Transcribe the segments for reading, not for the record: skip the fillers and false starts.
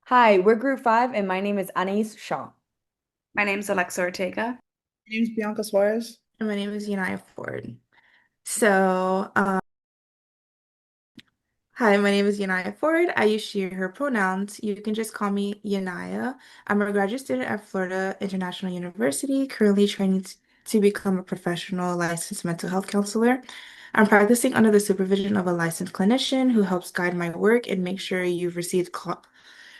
Hi, we're Group 5, and my name is Anais Shaw. My name's Alexa Ortega. My name's Bianca Suarez. And my name is Yaniya Ford. So, hi, my name is Yaniya Ford. I use she, her pronouns. You can just call me Yaniya. I'm a graduate student at Florida International University, currently training to become a professional licensed mental health counselor. I'm practicing under the supervision of a licensed clinician who helps guide my work and make sure you've received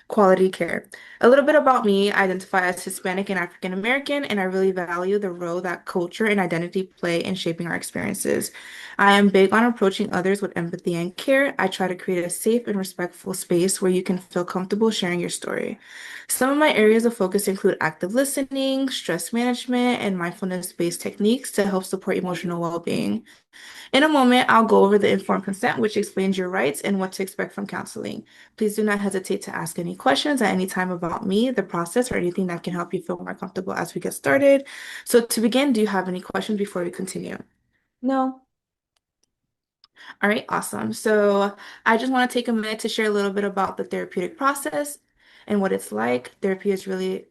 quality care. A little bit about me: I identify as Hispanic and African American, and I really value the role that culture and identity play in shaping our experiences. I am big on approaching others with empathy and care. I try to create a safe and respectful space where you can feel comfortable sharing your story. Some of my areas of focus include active listening, stress management, and mindfulness-based techniques to help support emotional well-being. In a moment, I'll go over the informed consent, which explains your rights and what to expect from counseling. Please do not hesitate to ask any questions at any time about me, the process, or anything that can help you feel more comfortable as we get started. So, to begin, do you have any questions before we continue? No, All right, awesome. So, I just want to take a minute to share a little bit about the therapeutic process and what it's like. Therapy is really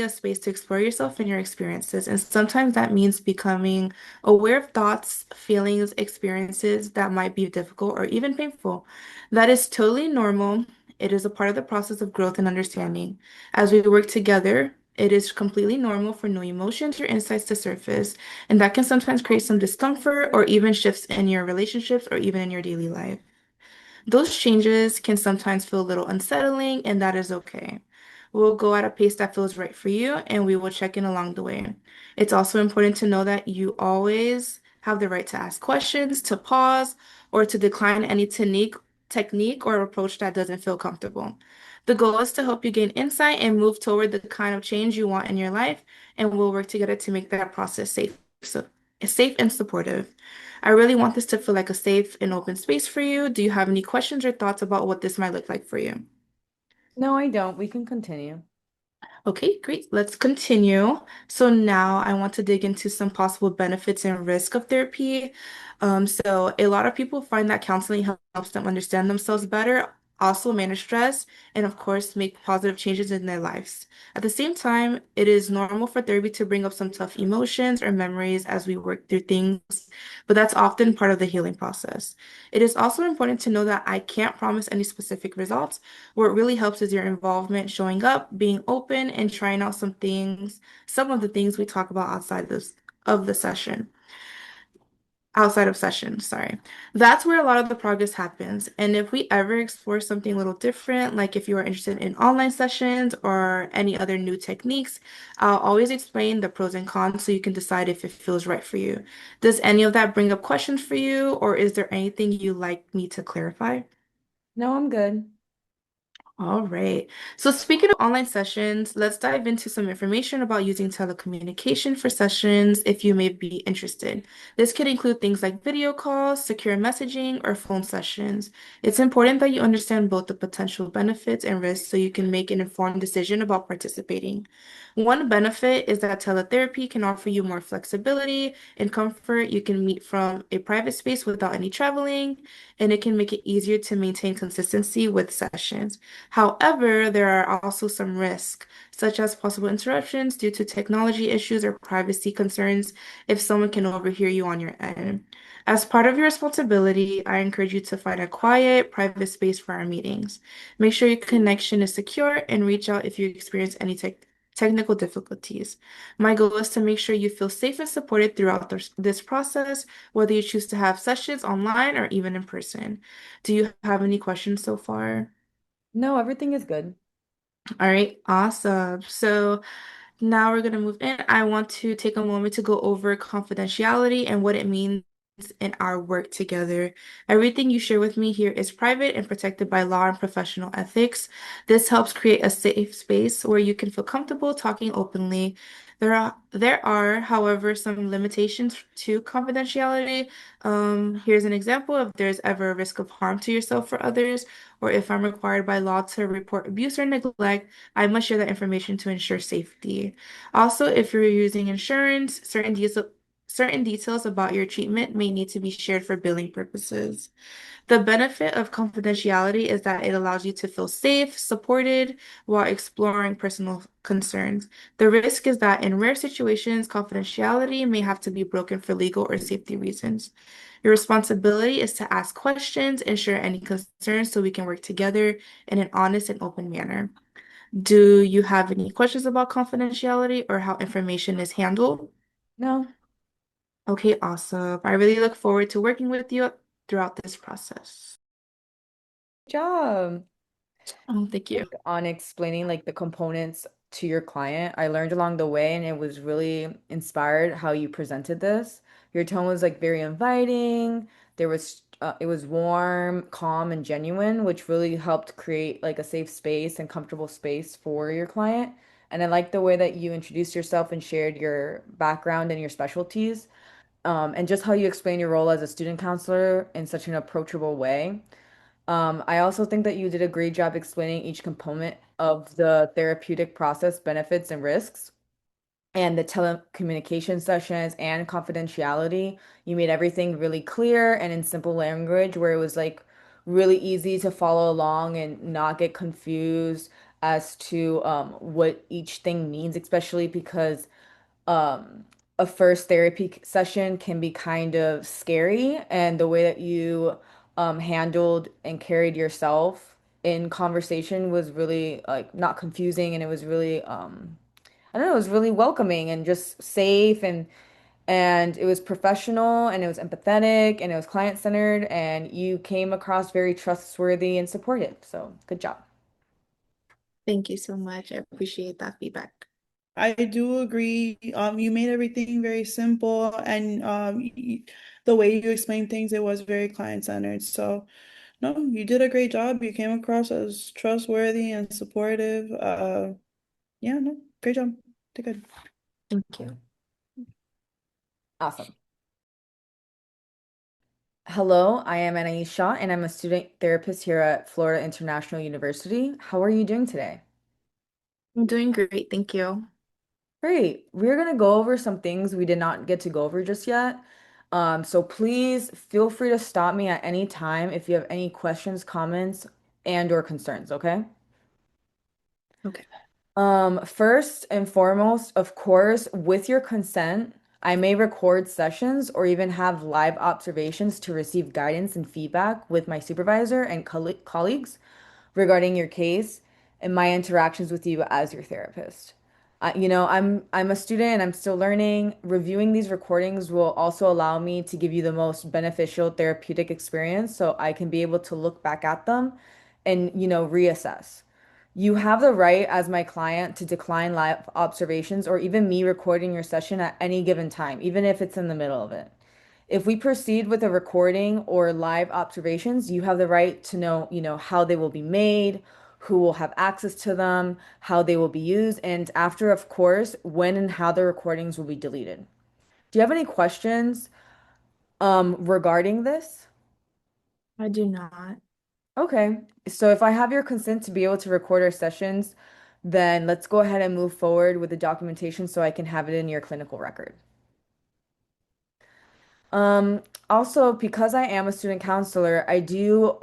a space to explore yourself and your experiences, and sometimes that means becoming aware of thoughts, feelings, experiences that might be difficult or even painful. That is totally normal. It is a part of the process of growth and understanding. As we work together, it is completely normal for new emotions or insights to surface, and that can sometimes create some discomfort or even shifts in your relationships or even in your daily life. Those changes can sometimes feel a little unsettling, and that is okay. We'll go at a pace that feels right for you, and we will check in along the way. It's also important to know that you always have the right to ask questions, to pause, or to decline any technique or approach that doesn't feel comfortable. The goal is to help you gain insight and move toward the kind of change you want in your life, and we'll work together to make that process safe and supportive. I really want this to feel like a safe and open space for you. Do you have any questions or thoughts about what this might look like for you? no, I don't. We can continue. Okay, great. Let's continue. So now I want to dig into some possible benefits and risk of therapy. So a lot of people find that counseling helps them understand themselves better, also manage stress, and of course, make positive changes in their lives. At the same time, it is normal for therapy to bring up some tough emotions or memories as we work through things, but that's often part of the healing process. It is also important to know that I can't promise any specific results. What really helps is your involvement, showing up, being open, and trying out some of the things we talk about of the session, outside of session, sorry. That's where a lot of the progress happens. And if we ever explore something a little different, like if you are interested in online sessions or any other new techniques, I'll always explain the pros and cons so you can decide if it feels right for you. Does any of that bring up questions for you, or is there anything you'd like me to clarify? No, I'm good. All right. So speaking of online sessions, let's dive into some information about using telecommunication for sessions if you may be interested. This could include things like video calls, secure messaging, or phone sessions. It's important that you understand both the potential benefits and risks so you can make an informed decision about participating. One benefit is that teletherapy can offer you more flexibility and comfort. You can meet from a private space without any traveling, and it can make it easier to maintain consistency with sessions. However, there are also some risks, such as possible interruptions due to technology issues or privacy concerns if someone can overhear you on your end. As part of your responsibility, I encourage you to find a quiet, private space for our meetings. Make sure your connection is secure and reach out if you experience any technical difficulties. My goal is to make sure you feel safe and supported throughout this process, whether you choose to have sessions online or even in person. Do you have any questions so far? No, everything is good. All right, awesome. So now we're going to move in. I want to take a moment to go over confidentiality and what it means in our work together. Everything you share with me here is private and protected by law and professional ethics. This helps create a safe space where you can feel comfortable talking openly. There are, however, some limitations to confidentiality. Here's an example: if there's ever a risk of harm to yourself or others, or if I'm required by law to report abuse or neglect, I must share that information to ensure safety. Also, if you're using insurance, certain details about your treatment may need to be shared for billing purposes. The benefit of confidentiality is that it allows you to feel safe, supported while exploring personal concerns. The risk is that in rare situations, confidentiality may have to be broken for legal or safety reasons. Your responsibility is to ask questions and share any concerns so we can work together in an honest and open manner. Do you have any questions about confidentiality or how information is handled? No, Okay, awesome. I really look forward to working with you throughout this process. good job. Oh, thank you. Like on explaining like the components to your client. I learned along the way and it was really inspired how you presented this. Your tone was like very inviting. There was it was warm, calm, and genuine, which really helped create like a safe space and comfortable space for your client. And I like the way that you introduced yourself and shared your background and your specialties, and just how you explain your role as a student counselor in such an approachable way. I also think that you did a great job explaining each component of the therapeutic process, benefits and risks, and the telecommunication sessions and confidentiality. You made everything really clear and in simple language where it was like really easy to follow along and not get confused as to what each thing means, especially because um, a first therapy session can be kind of scary, and the way that you handled and carried yourself in conversation was really like not confusing, and it was really I don't know, it was really welcoming and just safe, and it was professional and it was empathetic and it was client-centered, and you came across very trustworthy and supportive. So, good job. Thank you so much. I appreciate that feedback. I do agree. You made everything very simple, and the way you explained things, it was very client-centered. So, no, you did a great job. You came across as trustworthy and supportive. Yeah, no, great job. Did good. Thank you. Awesome. Hello, I am Anais and I'm a student therapist here at Florida International University. How are you doing today? I'm doing great. Thank you. Great. We're going to go over some things we did not get to go over just yet. So please feel free to stop me at any time if you have any questions, comments, and or concerns, okay? Okay. First and foremost, of course, with your consent, I may record sessions or even have live observations to receive guidance and feedback with my supervisor and colleagues regarding your case and my interactions with you as your therapist. I'm a student and I'm still learning. Reviewing these recordings will also allow me to give you the most beneficial therapeutic experience so I can be able to look back at them and, reassess. You have the right as my client to decline live observations or even me recording your session at any given time, even if it's in the middle of it. If we proceed with a recording or live observations, you have the right to know, how they will be made, who will have access to them, how they will be used, and after, of course, when and how the recordings will be deleted. Do you have any questions regarding this? I do not. Okay, so if I have your consent to be able to record our sessions, then let's go ahead and move forward with the documentation so I can have it in your clinical record. Um, Also, because I am a student counselor, I do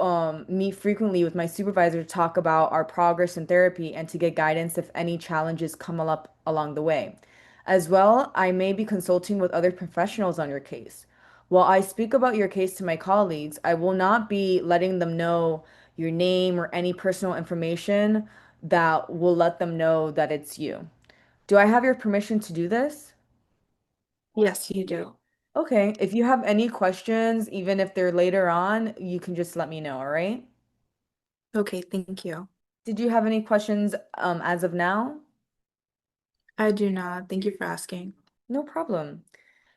meet frequently with my supervisor to talk about our progress in therapy and to get guidance if any challenges come up along the way. As well, I may be consulting with other professionals on your case. While I speak about your case to my colleagues, I will not be letting them know your name or any personal information that will let them know that it's you. Do I have your permission to do this? Yes, you do. Okay, if you have any questions, even if they're later on, you can just let me know, all right? Okay, thank you. Did you have any questions as of now? I do not. Thank you for asking. No problem.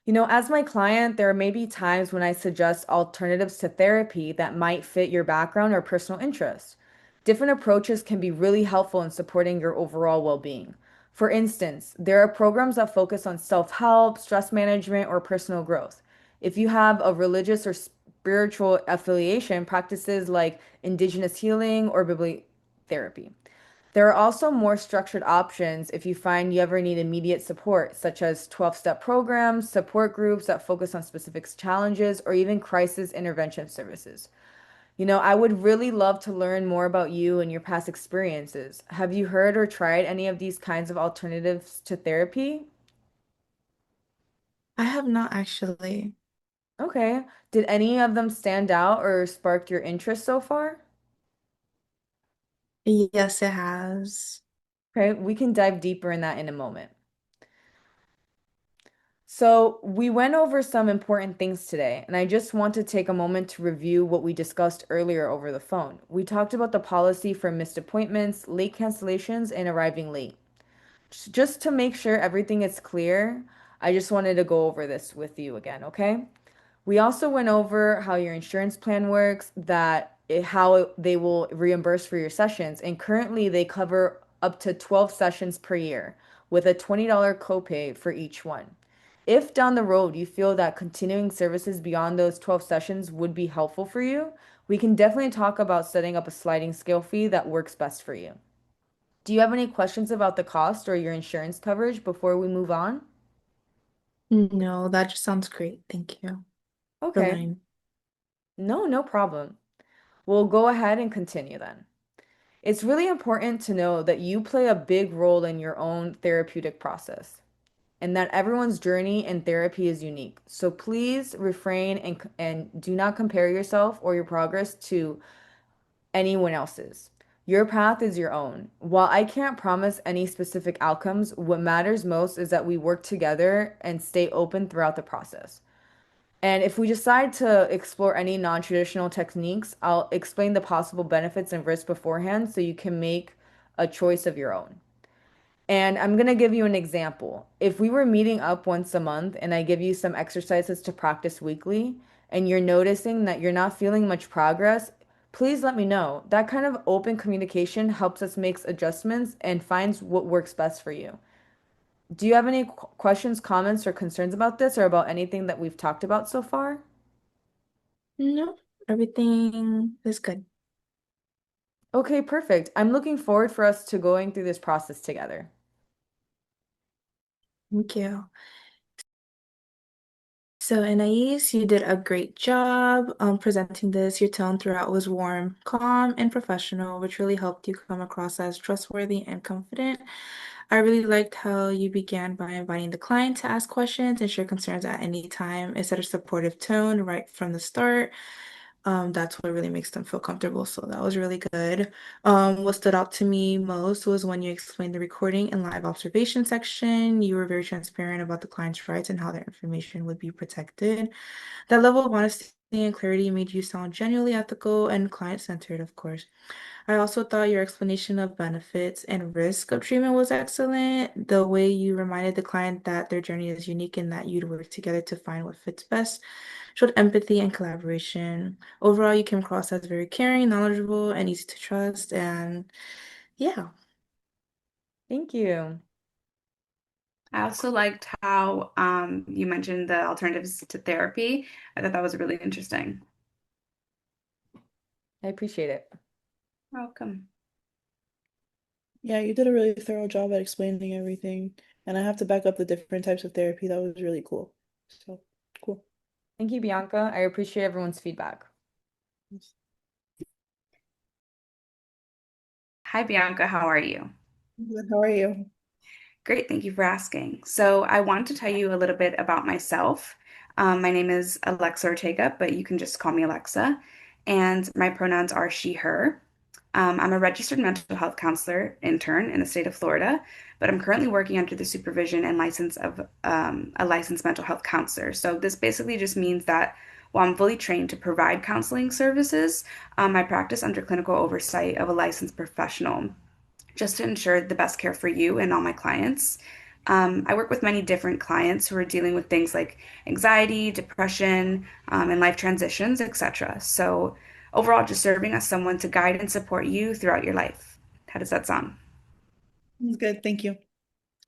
As my client, there may be times when I suggest alternatives to therapy that might fit your background or personal interests. Different approaches can be really helpful in supporting your overall well-being. For instance, there are programs that focus on self-help, stress management, or personal growth. If you have a religious or spiritual affiliation, practices like indigenous healing or bibliotherapy. There are also more structured options if you find you ever need immediate support, such as 12-step programs, support groups that focus on specific challenges, or even crisis intervention services. I would really love to learn more about you and your past experiences. Have you heard or tried any of these kinds of alternatives to therapy? I have not actually. Okay. Did any of them stand out or spark your interest so far? Yes, it has. Okay, we can dive deeper in that in a moment. So, we went over some important things today, and I just want to take a moment to review what we discussed earlier over the phone. We talked about the policy for missed appointments, late cancellations, and arriving late. Just to make sure everything is clear, I just wanted to go over this with you again, okay? We also went over how your insurance plan works, how they will reimburse for your sessions, and currently they cover up to 12 sessions per year with a $20 copay for each one. If down the road you feel that continuing services beyond those 12 sessions would be helpful for you, we can definitely talk about setting up a sliding scale fee that works best for you. Do you have any questions about the cost or your insurance coverage before we move on? No, that just sounds great. Thank you for Okay. letting. No, no problem. We'll go ahead and continue then. It's really important to know that you play a big role in your own therapeutic process and that everyone's journey in therapy is unique. So please refrain and do not compare yourself or your progress to anyone else's. Your path is your own. While I can't promise any specific outcomes, what matters most is that we work together and stay open throughout the process. And if we decide to explore any non-traditional techniques, I'll explain the possible benefits and risks beforehand so you can make a choice of your own. And I'm going to give you an example. If we were meeting up once a month and I give you some exercises to practice weekly, and you're noticing that you're not feeling much progress, please let me know. That kind of open communication helps us make adjustments and finds what works best for you. Do you have any questions, comments, or concerns about this or about anything that we've talked about so far? No, everything is good. Okay, perfect. I'm looking forward for us to going through this process together. Thank you. So, Anais, you did a great job presenting this. Your tone throughout was warm, calm, and professional, which really helped you come across as trustworthy and confident. I really liked how you began by inviting the client to ask questions and share concerns at any time. It set a supportive tone right from the start. That's what really makes them feel comfortable. So that was really good. What stood out to me most was when you explained the recording and live observation section. You were very transparent about the client's rights and how their information would be protected. That level of honesty and clarity made you sound genuinely ethical and client-centered, of course. I also thought your explanation of benefits and risk of treatment was excellent. The way you reminded the client that their journey is unique and that you'd work together to find what fits best showed empathy and collaboration. Overall, you came across as very caring, knowledgeable, and easy to trust. And yeah. Thank you. I also liked how you mentioned the alternatives to therapy. I thought that was really interesting. I appreciate it. Welcome. Yeah, you did a really thorough job at explaining everything. And I have to back up the different types of therapy. That was really cool. So cool. Thank you, Bianca. I appreciate everyone's feedback. Hi, Bianca. How are you? Good. How are you? Great, thank you for asking. So, I want to tell you a little bit about myself. My name is Alexa Ortega, but you can just call me Alexa. And my pronouns are she, her. I'm a registered mental health counselor intern in the state of Florida, but I'm currently working under the supervision and license of a licensed mental health counselor. So, this basically just means that while I'm fully trained to provide counseling services, I practice under clinical oversight of a licensed professional just to ensure the best care for you and all my clients. I work with many different clients who are dealing with things like anxiety, depression, and life transitions, etc. So, overall, just serving as someone to guide and support you throughout your life. How does that sound? Good. Thank you.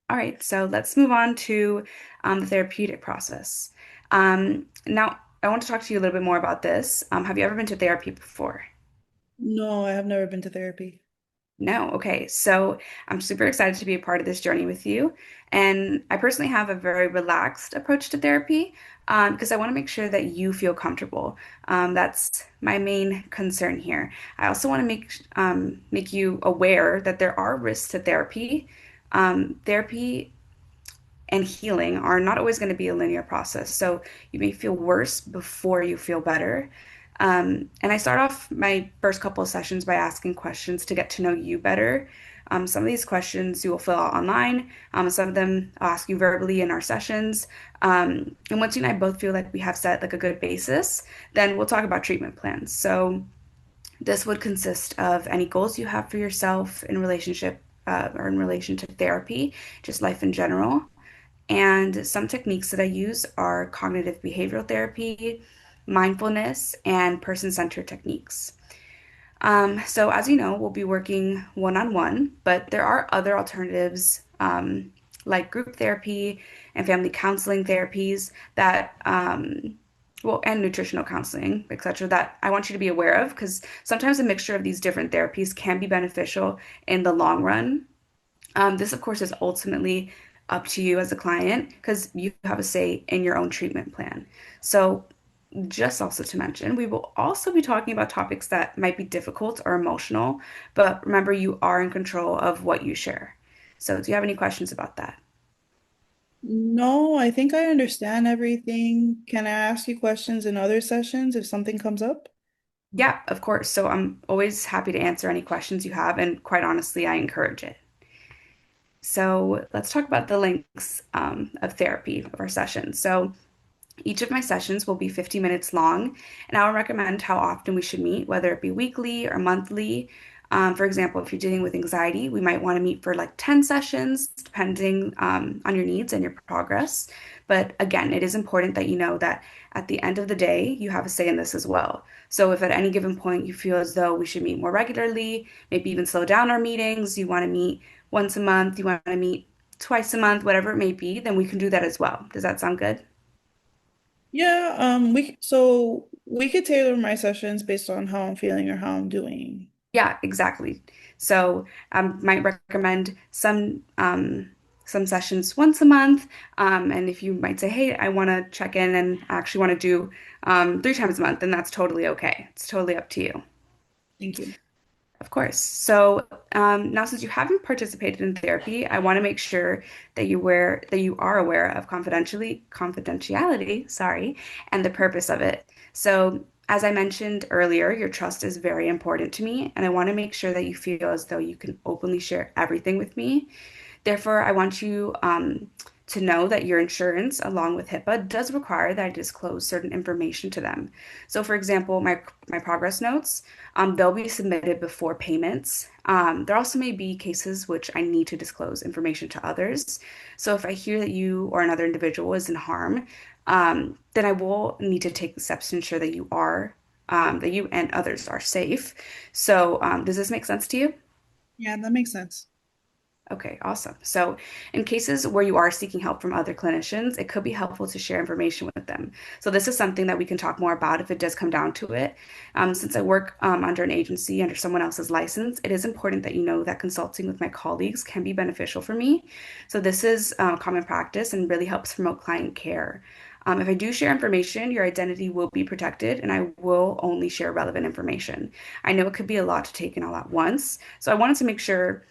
All right, so let's move on to the therapeutic process. Now, I want to talk to you a little bit more about this. Have you ever been to therapy before? No, I have never been to therapy. No, okay. So I'm super excited to be a part of this journey with you. And I personally have a very relaxed approach to therapy because I want to make sure that you feel comfortable. That's my main concern here. I also want to make you aware that there are risks to therapy. Therapy and healing are not always going to be a linear process. So you may feel worse before you feel better. And I start off my first couple of sessions by asking questions to get to know you better. Some of these questions you will fill out online. Some of them I'll ask you verbally in our sessions. And once you and I both feel like we have set like a good basis, then we'll talk about treatment plans. So this would consist of any goals you have for yourself in relationship or in relation to therapy, just life in general. And some techniques that I use are cognitive behavioral therapy, mindfulness, and person-centered techniques. So as you know, we'll be working one-on-one, but there are other alternatives like group therapy and family counseling therapies that, well, and nutritional counseling, etc., that I want you to be aware of because sometimes a mixture of these different therapies can be beneficial in the long run. This, of course, is ultimately up to you as a client because you have a say in your own treatment plan. So, just also to mention, we will also be talking about topics that might be difficult or emotional, but remember, you are in control of what you share. So, do you have any questions about that? No, I think I understand everything. Can I ask you questions in other sessions if something comes up? Yeah, of course. So, I'm always happy to answer any questions you have, and quite honestly, I encourage it. So, let's talk about the lengths of therapy of our sessions. So, each of my sessions will be 50 minutes long, and I will recommend how often we should meet, whether it be weekly or monthly. For example, if you're dealing with anxiety, we might want to meet for like 10 sessions, depending on your needs and your progress. But again, it is important that you know that at the end of the day, you have a say in this as well. So if at any given point you feel as though we should meet more regularly, maybe even slow down our meetings, you want to meet once a month, you want to meet twice a month, whatever it may be, then we can do that as well. Does that sound good? Yeah, we could tailor my sessions based on how I'm feeling or how I'm doing. Yeah, exactly. So I might recommend some sessions once a month. And if you might say, hey, I want to check in and I actually want to do 3 times a month, then that's totally okay. It's totally up to you. Thank you. Of course. So now, since you haven't participated in therapy, I want to make sure that you are aware of confidentiality, sorry, and the purpose of it. So, as I mentioned earlier, your trust is very important to me, and I want to make sure that you feel as though you can openly share everything with me. Therefore, I want you to know that your insurance, along with HIPAA, does require that I disclose certain information to them. So, for example, my progress notes, they'll be submitted before payments. There also may be cases which I need to disclose information to others. So, if I hear that you or another individual is in harm, then I will need to take the steps to ensure that that you and others are safe. So, does this make sense to you? Yeah, that makes sense. Okay, awesome. So, in cases where you are seeking help from other clinicians, it could be helpful to share information with them. So, this is something that we can talk more about if it does come down to it. Since I work under an agency under someone else's license, it is important that you know that consulting with my colleagues can be beneficial for me. So, this is common practice and really helps promote client care. If I do share information, your identity will be protected and I will only share relevant information. I know it could be a lot to take in all at once, so I wanted to make sure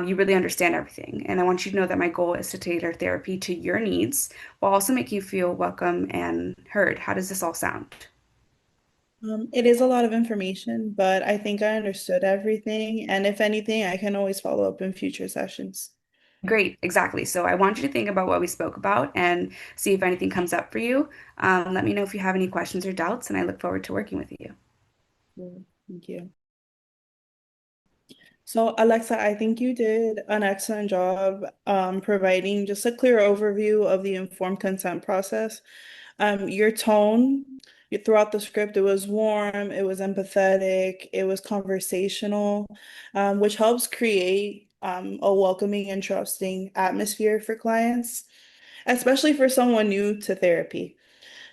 you really understand everything. And I want you to know that my goal is to tailor therapy to your needs while also making you feel welcome and heard. How does this all sound? It is a lot of information, but I think I understood everything. And if anything, I can always follow up in future sessions. Great, exactly. So I want you to think about what we spoke about and see if anything comes up for you. Let me know if you have any questions or doubts, and I look forward to working with you. Cool. Thank you. So, Alexa, I think you did an excellent job providing just a clear overview of the informed consent process. Your tone throughout the script, it was warm, it was empathetic, it was conversational, which helps create a welcoming and trusting atmosphere for clients, especially for someone new to therapy.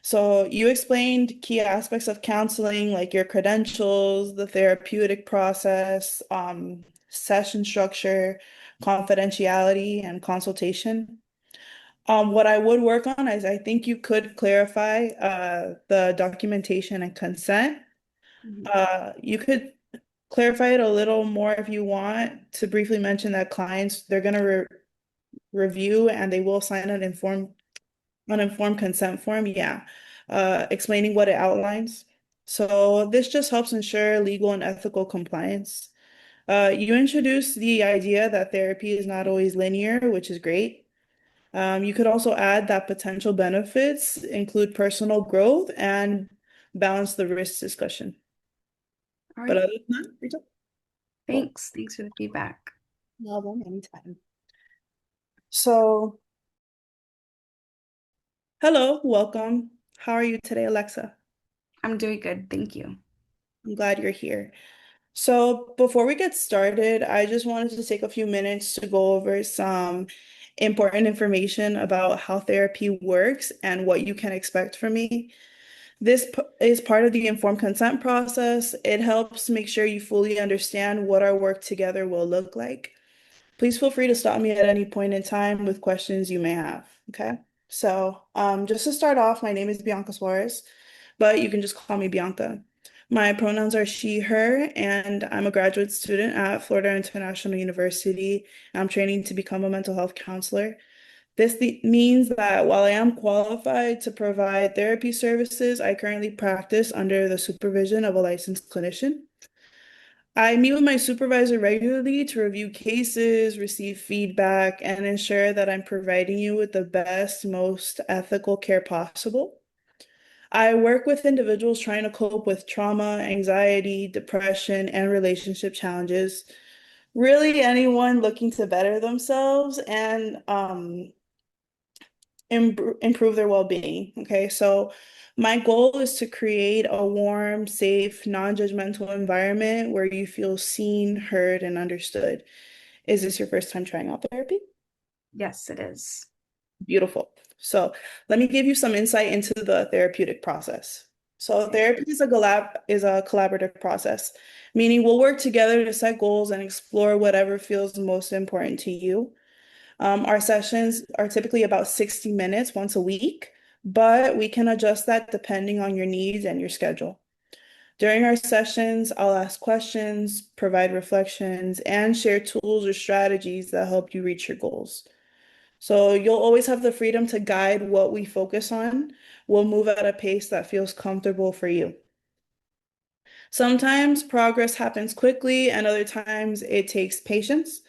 So you explained key aspects of counseling, like your credentials, the therapeutic process, session structure, confidentiality, and consultation. What I would work on is I think you could clarify the documentation and consent. Mhm. You could clarify it a little more if you want to briefly mention that clients, they're going to review and they will sign an informed consent form. Yeah. Explaining what it outlines. So this just helps ensure legal and ethical compliance. You introduce the idea that therapy is not always linear, which is great. You could also add that potential benefits include personal growth and balance the risk discussion. All But right. other than that, Rachel, well, Thanks. Thanks for the feedback. no problem anytime. So, hello, welcome. How are you today, Alexa? I'm doing good. Thank you. I'm glad you're here. So, before we get started, I just wanted to take a few minutes to go over some important information about how therapy works and what you can expect from me. Is part of the informed consent process. It helps make sure you fully understand what our work together will look like. Please feel free to stop me at any point in time with questions you may have. Okay. So, just to start off, my name is Bianca Suarez, but you can just call me Bianca. My pronouns are she, her, and I'm a graduate student at Florida International University. I'm training to become a mental health counselor. Means that while I am qualified to provide therapy services, I currently practice under the supervision of a licensed clinician. I meet with my supervisor regularly to review cases, receive feedback, and ensure that I'm providing you with the best, most ethical care possible. I work with individuals trying to cope with trauma, anxiety, depression, and relationship challenges. Really, anyone looking to better themselves and improve their well-being. Okay, so my goal is to create a warm, safe, non-judgmental environment where you feel seen, heard, and understood. Is this your first time trying out therapy? Yes, it is. Beautiful. So let me give you some insight into the therapeutic process. So Okay. therapy is a collaborative process, meaning we'll work together to set goals and explore whatever feels most important to you. Our sessions are typically about 60 minutes once a week, but we can adjust that depending on your needs and your schedule. During our sessions, I'll ask questions, provide reflections, and share tools or strategies that help you reach your goals. So you'll always have the freedom to guide what we focus on. We'll move at a pace that feels comfortable for you. Sometimes progress happens quickly, and other times it takes patience.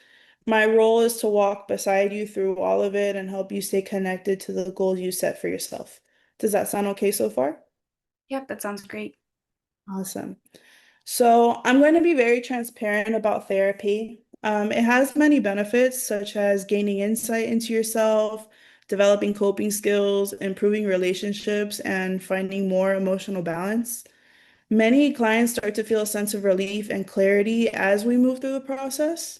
My role is to walk beside you through all of it and help you stay connected to the goals you set for yourself. Does that sound okay so far? Yep, that sounds great. Awesome. So I'm going to be very transparent about therapy. It has many benefits, such as gaining insight into yourself, developing coping skills, improving relationships, and finding more emotional balance. Many clients start to feel a sense of relief and clarity as we move through the process.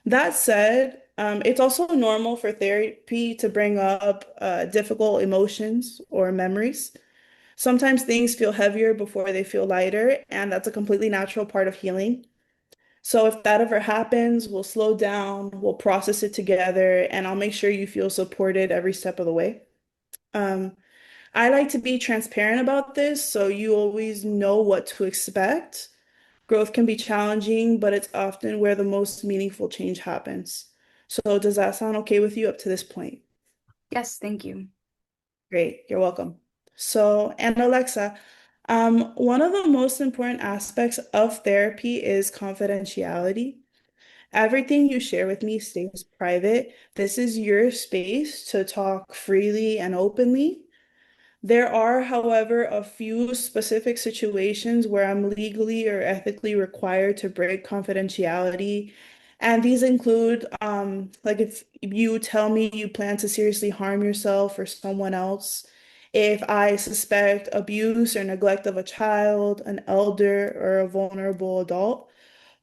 That said, it's also normal for therapy to bring up difficult emotions or memories. Sometimes things feel heavier before they feel lighter, and that's a completely natural part of healing. So if that ever happens, we'll slow down, we'll process it together, and I'll make sure you feel supported every step of the way. Um, I like to be transparent about this so you always know what to expect. Growth can be challenging, but it's often where the most meaningful change happens. So does that sound okay with you up to this point? Yes, thank you. Great, you're welcome. So, and Alexa, one of the most important aspects of therapy is confidentiality. Everything you share with me stays private. This is your space to talk freely and openly. There are, however, a few specific situations where I'm legally or ethically required to break confidentiality. And these include, like if you tell me you plan to seriously harm yourself or someone else, if I suspect abuse or neglect of a child, an elder, or a vulnerable adult,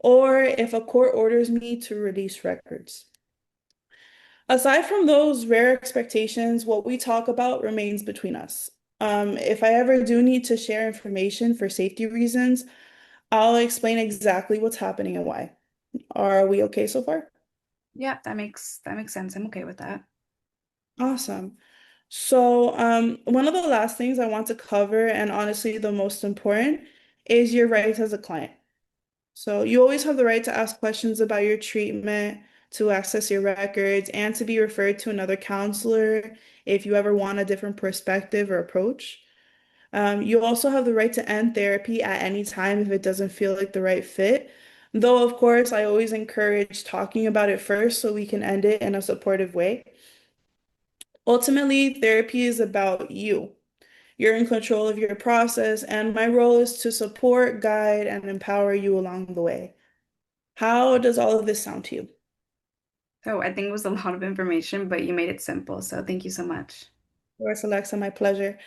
or if a court orders me to release records. Aside from those rare expectations, what we talk about remains between us. If I ever do need to share information for safety reasons, I'll explain exactly what's happening and why. Are we okay so far? Yeah, that makes sense. I'm okay with that. Awesome. So, one of the last things I want to cover, and honestly the most important, is your rights as a client. So, you always have the right to ask questions about your treatment, to access your records, and to be referred to another counselor if you ever want a different perspective or approach. You also have the right to end therapy at any time if it doesn't feel like the right fit. Though, of course, I always encourage talking about it first so we can end it in a supportive way. Ultimately, therapy is about you. You're in control of your process, and my role is to support, guide, and empower you along the way. How does all of this sound to you? So I think it was a lot of information, but you made it simple. So thank you so much. Of course, Alexa, my pleasure.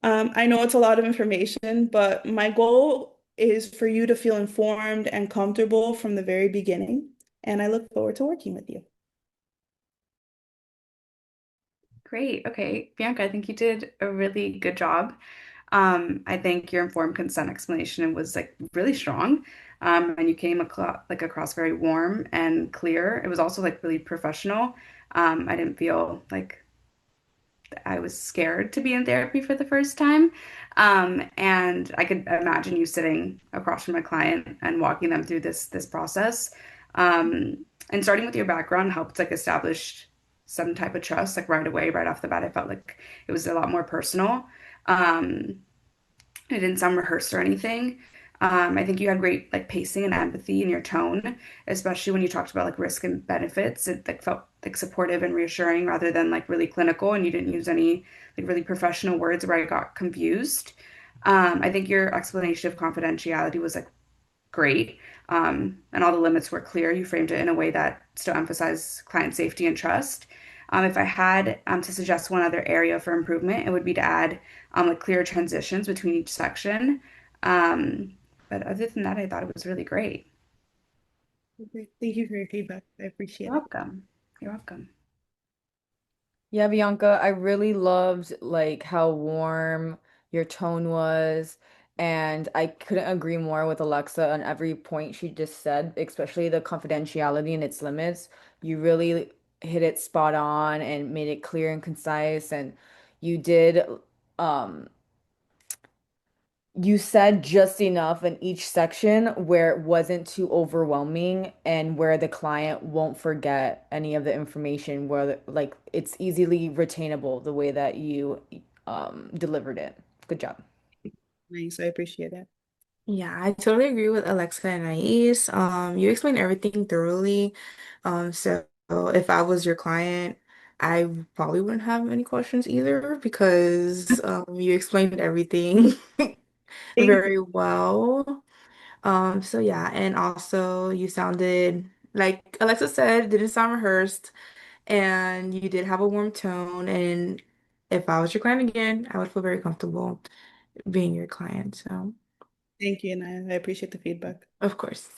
I know it's a lot of information, but my goal is for you to feel informed and comfortable from the very beginning, and I look forward to working with you. Great. Okay. Bianca, I think you did a really good job. I think your informed consent explanation was like really strong. And you came across very warm and clear. It was also like really professional. I didn't feel like I was scared to be in therapy for the first time. And I could imagine you sitting across from a client and walking them through this process. And starting with your background helped like establish some type of trust, like right away, right off the bat. I felt like it was a lot more personal. Um, it didn't sound rehearsed or anything. I think you had great like pacing and empathy in your tone, especially when you talked about like risk and benefits. It like felt like supportive and reassuring rather than like really clinical, and you didn't use any like really professional words where I got confused. I think your explanation of confidentiality was like great, and all the limits were clear. You framed it in a way that still emphasized client safety and trust. If I had to suggest one other area for improvement, it would be to add like clear transitions between each section. Um, but other than that, I thought it was really great. Okay, thank you for your feedback. I appreciate You're it. welcome. You're welcome. Yeah, Bianca, I really loved like how warm your tone was, and I couldn't agree more with Alexa on every point she just said, especially the confidentiality and its limits. You really hit it spot on and made it clear and concise, and you did um you said just enough in each section where it wasn't too overwhelming and where the client won't forget any of the information, where like it's easily retainable the way that you delivered it. Good job. Nice, I appreciate it. Yeah, I totally agree with Alexa and Anais. You explained everything thoroughly. So if I was your client, I probably wouldn't have any questions either because you explained everything Thank you. very well. So yeah, and also you sounded like Alexa said, didn't sound rehearsed, and you did have a warm tone. And if I was your client again, I would feel very comfortable being your client. So, Thank you, and I appreciate the feedback. of course.